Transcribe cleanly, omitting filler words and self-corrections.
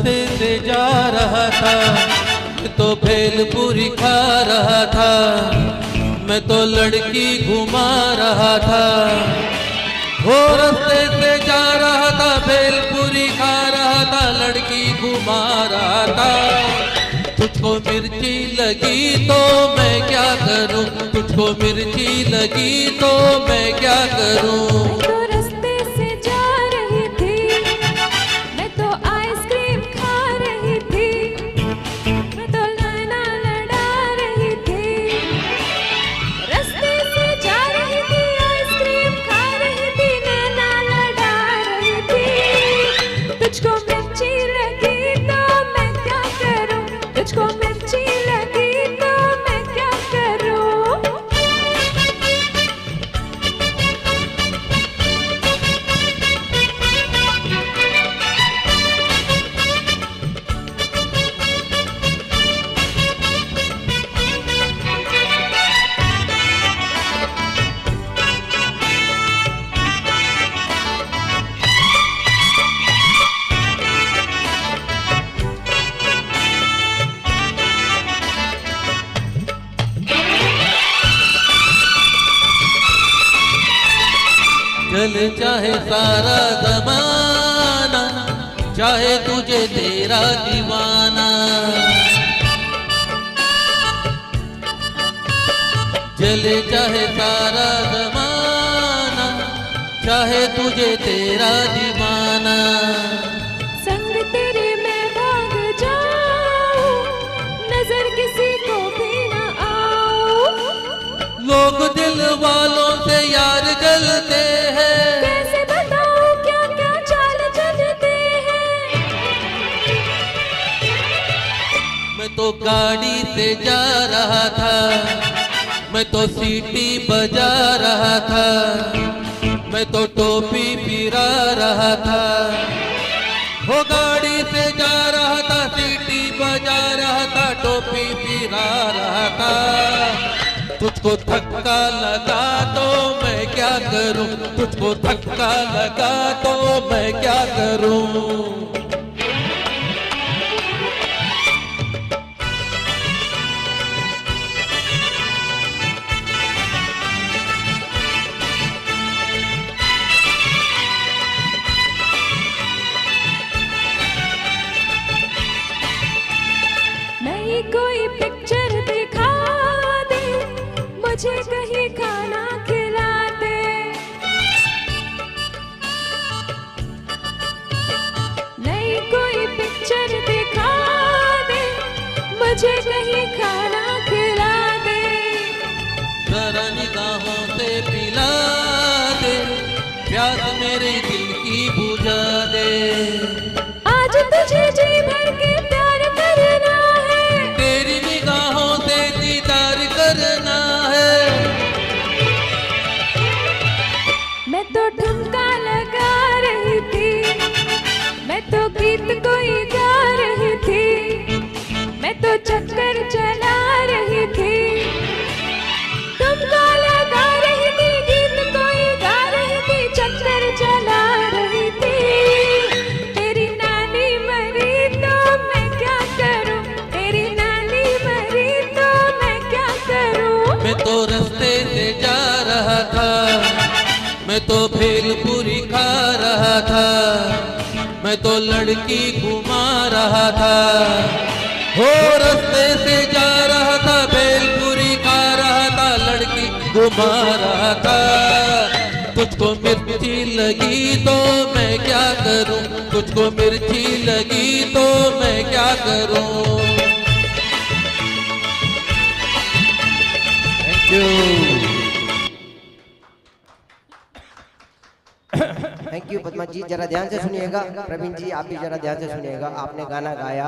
रास्ते से जा रहा था, मैं तो भेलपुरी खा रहा था, मैं तो लड़की घुमा रहा था। वो रास्ते से जा रहा था, भेलपुरी खा रहा था, लड़की घुमा रहा था। तुझको मिर्ची लगी तो मैं क्या करूं, तुझको मिर्ची लगी तो मैं क्या करूं। चल चाहे सारा ज़माना, चाहे तुझे तेरा दीवाना, चले चाहे सारा ज़माना, चाहे तुझे तेरा दीवाना। संग तेरे मैं भाग जाऊं, नजर किसी को भी ना आऊं। लोग दिल वालों से यार जलते हैं, कैसे बताऊं क्या क्या चाल चलते हैं। मैं तो गाड़ी से जा रहा था, मैं तो सीटी बजा रहा था, मैं तो टोपी फिरा रहा था। वो गाड़ी से जा रहा था, सीटी बजा रहा था, टोपी फिरा रहा था। तुझको धक्का लगा तो मैं क्या करूं, तुझको धक्का लगा तो मैं क्या करूं। नई कोई पिक्चर दिखा दे, मुझे कहीं खाना खिला दे। नई कोई पिक्चर दिखा दे, मुझे कहीं खाना खिला दे। जरा निगाहों से पिला दे, प्यास मेरे दिल की बुझा दे। आज तुझे जी भर के प्यार करना है, तेरी निगाहों से दीदार करना है। मैं तो ठुमका लगा रही थी, मैं तो गीत कोई गा रही थी, मैं तो चक्कर चला रही थी। ठुमका लगा रही थी, गीत कोई गा रही थी, चक्कर चला रही थी। तेरी नानी मरी तो मैं क्या करूं, तेरी नानी मरी तो मैं क्या करूं। मैं तो रास्ते से जा रहा था, मैं तो भेलपुरी खा रहा था, मैं तो लड़की घुमा रहा था। हो रास्ते से जा रहा था, भेलपुरी खा रहा था, लड़की घुमा रहा था। तुझको मिर्ची लगी तो मैं क्या करूं, तुझको मिर्ची लगी तो मैं क्या करूं। Thank you. Thank you Padma ji. जरा ध्यान से सुनिएगा। प्रवीण जी आप भी जरा ध्यान से सुनिएगा। आपने गाना गाया